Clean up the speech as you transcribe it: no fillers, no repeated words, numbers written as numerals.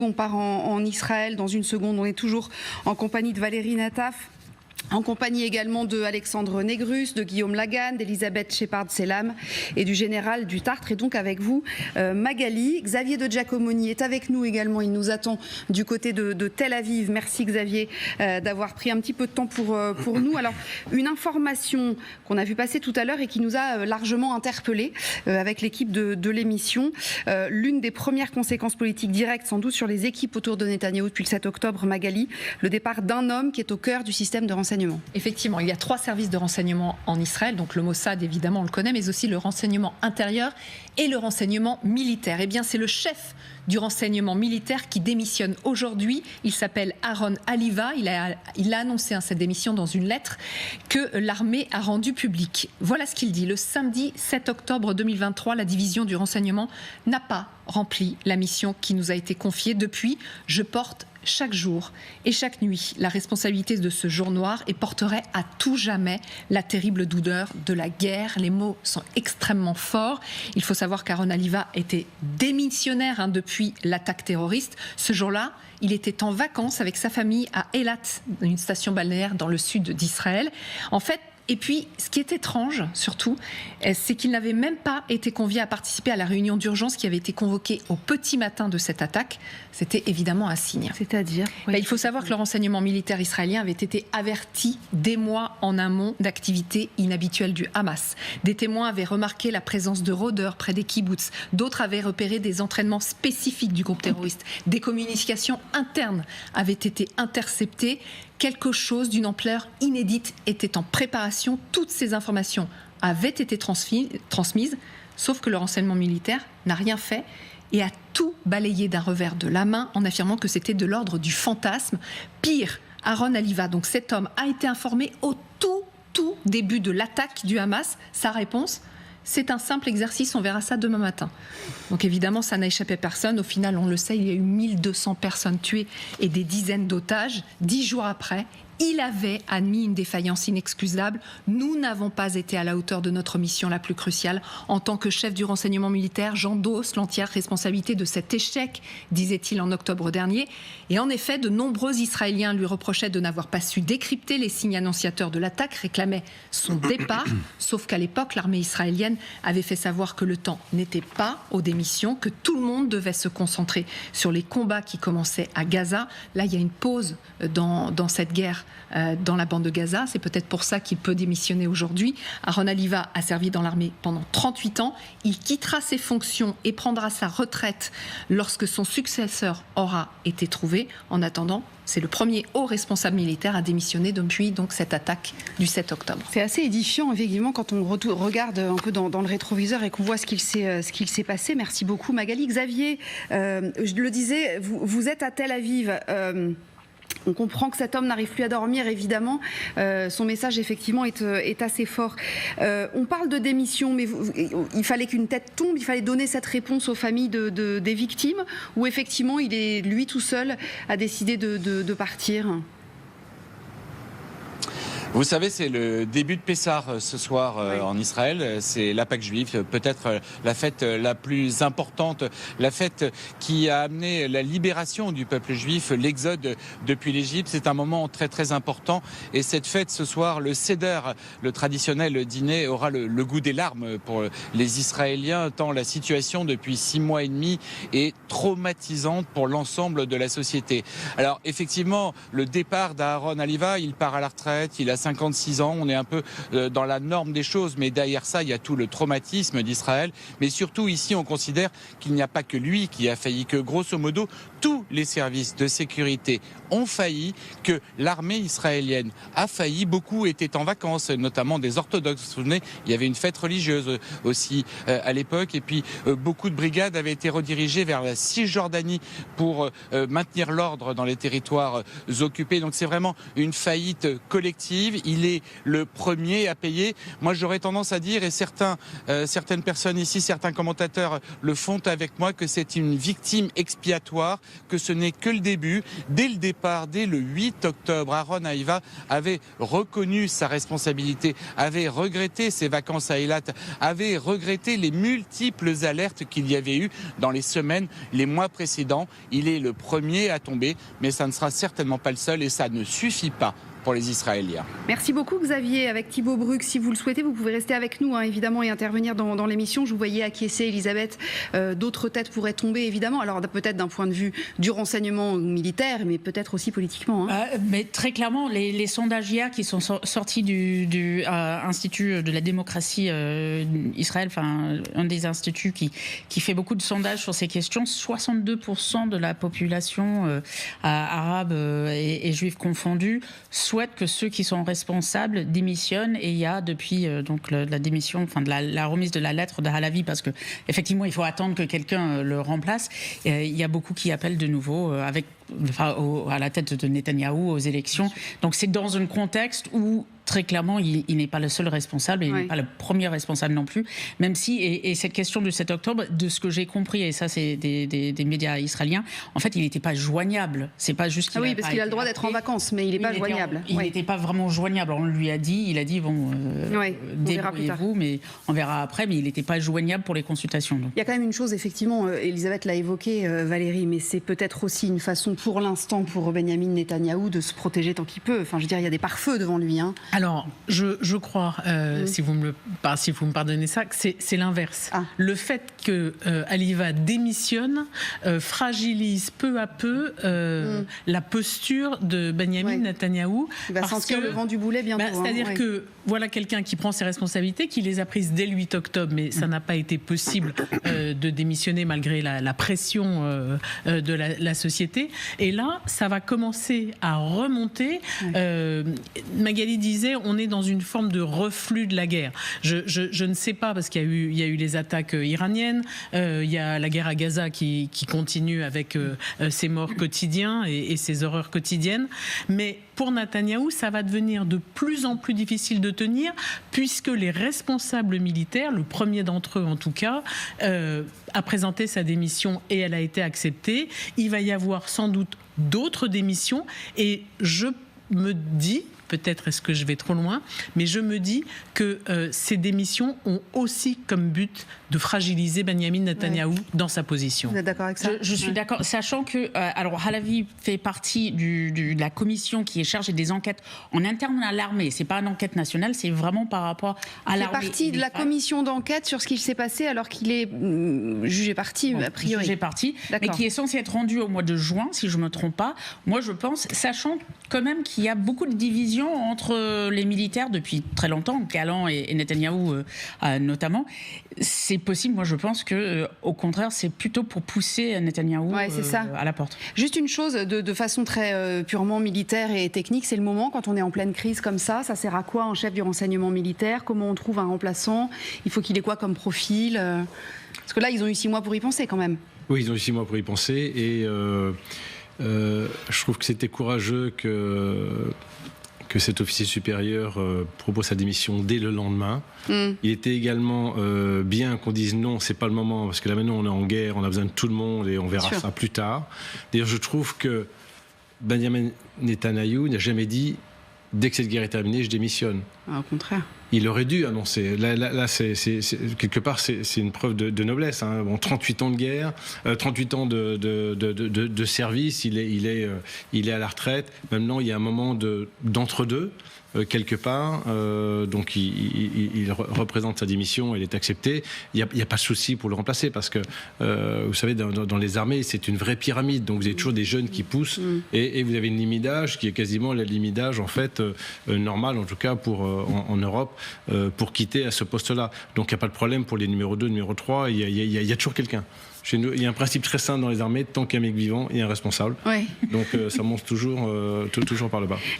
On part en Israël dans une seconde. On est toujours en compagnie de Valérie Nataf, en compagnie également de Alexandre Négrus, de Guillaume Lagan, d'Elisabeth Shepard-Selam et du général du Tartre. Et donc avec vous, Magali. Xavier de Giacomoni est avec nous également. Il nous attend du côté de Tel Aviv. Merci Xavier d'avoir pris un petit peu de temps pour nous. Alors, une information qu'on a vu passer tout à l'heure et qui nous a largement interpellés avec l'équipe de l'émission. L'une des premières conséquences politiques directes, sans doute, sur les équipes autour de Netanyahou depuis le 7 octobre, Magali, le départ d'un homme qui est au cœur du système de renseignement. Effectivement, il y a 3 services de renseignement en Israël, donc le Mossad, évidemment, on le connaît, mais aussi le renseignement intérieur et le renseignement militaire. Eh bien, c'est le chef du renseignement militaire qui démissionne aujourd'hui. Il s'appelle Aaron Haliva. Il a annoncé cette démission dans une lettre que l'armée a rendue publique. Voilà ce qu'il dit. Le samedi 7 octobre 2023, la division du renseignement n'a pas rempli la mission qui nous a été confiée. Depuis, je porte chaque jour et chaque nuit la responsabilité de ce jour noir et porterai à tout jamais la terrible douleur de la guerre. Les mots sont extrêmement forts. Il faut savoir qu'Aaron Haliva était démissionnaire depuis l'attaque terroriste. Ce jour-là, il était en vacances avec sa famille à Eilat, une station balnéaire dans le sud d'Israël. En fait, et puis, ce qui est étrange, surtout, c'est qu'il n'avait même pas été convié à participer à la réunion d'urgence qui avait été convoquée au petit matin de cette attaque. C'était évidemment un signe. C'est-à-dire Il faut savoir que le renseignement militaire israélien avait été averti des mois en amont d'activités inhabituelles du Hamas. Des témoins avaient remarqué la présence de rôdeurs près des kibboutz. D'autres avaient repéré des entraînements spécifiques du groupe terroriste. Des communications internes avaient été interceptées. Quelque chose d'une ampleur inédite était en préparation. Toutes ces informations avaient été transmises, sauf que le renseignement militaire n'a rien fait et a tout balayé d'un revers de la main en affirmant que c'était de l'ordre du fantasme. Pire, Aaron Haliva, donc cet homme, a été informé au tout début de l'attaque du Hamas. Sa réponse, c'est un simple exercice, on verra ça demain matin. Donc évidemment, ça n'a échappé à personne. Au final, on le sait, il y a eu 1200 personnes tuées et des dizaines d'otages. 10 jours après, il avait admis une défaillance inexcusable. Nous n'avons pas été à la hauteur de notre mission la plus cruciale. En tant que chef du renseignement militaire, j'endosse l'entière responsabilité de cet échec, disait-il en octobre dernier. Et en effet, de nombreux Israéliens lui reprochaient de n'avoir pas su décrypter les signes annonciateurs de l'attaque, réclamaient son départ. Sauf qu'à l'époque, l'armée israélienne avait fait savoir que le temps n'était pas aux démissions, que tout le monde devait se concentrer sur les combats qui commençaient à Gaza. Là, il y a une pause dans cette guerre dans la bande de Gaza. C'est peut-être pour ça qu'il peut démissionner aujourd'hui. Aaron Haliva a servi dans l'armée pendant 38 ans. Il quittera ses fonctions et prendra sa retraite lorsque son successeur aura été trouvé. En attendant, c'est le premier haut responsable militaire à démissionner depuis donc cette attaque du 7 octobre. C'est assez édifiant, effectivement, quand on regarde un peu dans le rétroviseur et qu'on voit ce qu'il s'est passé. Merci beaucoup, Magali. Xavier, je le disais, vous êtes à Tel Aviv. On comprend que cet homme n'arrive plus à dormir, évidemment. Son message, effectivement, est assez fort. On parle de démission, mais il fallait qu'une tête tombe, il fallait donner cette réponse aux familles des victimes, ou effectivement, il est, lui, tout seul, a décidé de partir ? Vous savez, c'est le début de Pessah ce soir en Israël. C'est la Pâque juive, peut-être la fête la plus importante, la fête qui a amené la libération du peuple juif, l'exode depuis l'Égypte. C'est un moment très très important. Et cette fête ce soir, le Seder, le traditionnel dîner, aura le goût des larmes pour les Israéliens, tant la situation depuis 6 mois et demi est traumatisante pour l'ensemble de la société. Alors effectivement, le départ d'Aaron Haliva, il part à la retraite, il a 56 ans, on est un peu dans la norme des choses, mais derrière ça, il y a tout le traumatisme d'Israël. Mais surtout, ici, on considère qu'il n'y a pas que lui qui a failli, que grosso modo, tous les services de sécurité ont failli, que l'armée israélienne a failli. Beaucoup étaient en vacances, notamment des orthodoxes. Vous vous souvenez, il y avait une fête religieuse aussi à l'époque. Et puis, beaucoup de brigades avaient été redirigées vers la Cisjordanie pour maintenir l'ordre dans les territoires occupés. Donc, c'est vraiment une faillite collective. juive, il est le premier à payer. Moi, j'aurais tendance à dire, et certaines personnes ici, certains commentateurs le font avec moi, que c'est une victime expiatoire, que ce n'est que le début. Dès le départ, dès le 8 octobre, Aaron Aiva avait reconnu sa responsabilité, avait regretté ses vacances à Eilat, avait regretté les multiples alertes qu'il y avait eu dans les semaines, les mois précédents. Il est le premier à tomber, mais ça ne sera certainement pas le seul et ça ne suffit pas pour les Israéliens. Merci beaucoup Xavier. Avec Thibaut Bruck, si vous le souhaitez, vous pouvez rester avec nous évidemment et intervenir dans l'émission. Je vous voyais acquiescer, Elisabeth. D'autres têtes pourraient tomber évidemment. Alors peut-être d'un point de vue du renseignement militaire, mais peut-être aussi politiquement. Mais très clairement, les sondages hier qui sont sortis du Institut de la démocratie Israël, enfin un des instituts qui fait beaucoup de sondages sur ces questions, 62% de la population arabe et juive confondue souhaite que ceux qui sont responsables démissionnent, et il y a depuis donc la démission, enfin de la remise de la lettre de Halavi, parce que effectivement il faut attendre que quelqu'un le remplace. Il y a beaucoup qui appellent de nouveau à la tête de Netanyahou aux élections. Donc c'est dans un contexte où très clairement, il n'est pas le seul responsable et il n'est pas le premier responsable non plus. Même si, et cette question du 7 octobre, de ce que j'ai compris, et ça c'est des médias israéliens, en fait il n'était pas joignable. C'est pas juste qu'il parce qu'il a le droit d'être en vacances, mais il n'est pas joignable. Il n'était pas vraiment joignable. On lui a dit, bon, débrouillez-vous, mais on verra après, mais il n'était pas joignable pour les consultations. Donc. Il y a quand même une chose, effectivement, Elisabeth l'a évoqué, Valérie, mais c'est peut-être aussi une façon pour l'instant pour Benyamin Netanyahou de se protéger tant qu'il peut. Enfin, je veux dire, il y a des pare-feux devant lui. Alors, je crois, si vous me pardonnez ça, que c'est l'inverse. Le fait que Aliva démissionne fragilise peu à peu la posture de Benyamin Netanyahou. Il va sentir le vent du boulet bientôt. C'est-à-dire que voilà quelqu'un qui prend ses responsabilités, qui les a prises dès le 8 octobre, mais ça n'a pas été possible de démissionner malgré la pression de la société. Et là, ça va commencer à remonter. Magali disait, on est dans une forme de reflux de la guerre. Je ne sais pas, parce qu'il y a eu les attaques iraniennes, il y a la guerre à Gaza qui continue avec ses morts quotidiens et ses horreurs quotidiennes. Mais pour Netanyahou, ça va devenir de plus en plus difficile de tenir, puisque les responsables militaires, le premier d'entre eux en tout cas, a présenté sa démission et elle a été acceptée. Il va y avoir sans doute d'autres démissions, et je me dis, peut-être est-ce que je vais trop loin, mais je me dis que ces démissions ont aussi comme but de fragiliser Benyamin Netanyahou dans sa position. Vous êtes d'accord avec ça ? Je suis d'accord, sachant que alors Halavi fait partie de la commission qui est chargée des enquêtes en interne à l'armée. C'est pas une enquête nationale, c'est vraiment par rapport à l'armée. Il fait partie de la commission d'enquête sur ce qui s'est passé alors qu'il est jugé parti, a priori. Jugé parti, mais qui est censé être rendu au mois de juin, si je me trompe pas. Moi, je pense, sachant quand même qu'il y a beaucoup de divisions entre les militaires depuis très longtemps, Galland et Netanyahou notamment. C'est possible, moi je pense que au contraire c'est plutôt pour pousser Netanyahou à la porte. Juste une chose de façon très purement militaire et technique, c'est le moment quand on est en pleine crise comme ça sert à quoi un chef du renseignement militaire? Comment on trouve un remplaçant? Il faut qu'il ait quoi comme profil? Parce que là ils ont eu 6 mois pour y penser quand même. Oui, ils ont eu 6 mois pour y penser, et je trouve que c'était courageux que cet officier supérieur propose sa démission dès le lendemain. Il était également bien qu'on dise non, c'est pas le moment, parce que là maintenant on est en guerre, on a besoin de tout le monde et on verra ça plus tard. D'ailleurs, je trouve que Benyamin Netanyahou n'a jamais dit dès que cette guerre est terminée, je démissionne. Au contraire. Il aurait dû annoncer. Là quelque part, c'est une preuve de noblesse. 38 ans de guerre, 38 ans de service, il est à la retraite. Maintenant, il y a un moment d'entre-deux, quelque part. Donc, il représente sa démission, elle est acceptée. Il n'y a pas de souci pour le remplacer, parce que, vous savez, dans les armées, c'est une vraie pyramide. Donc, vous avez toujours des jeunes qui poussent, et vous avez une limite d'âge qui est quasiment la limite d'âge, en fait, normale, en tout cas, en Europe, pour quitter à ce poste-là. Donc il n'y a pas de problème pour les numéros 2, numéro 3, il y a toujours quelqu'un. Chez nous, il y a un principe très simple dans les armées, tant qu'un mec vivant, il y a un responsable. Donc ça monte toujours par le bas.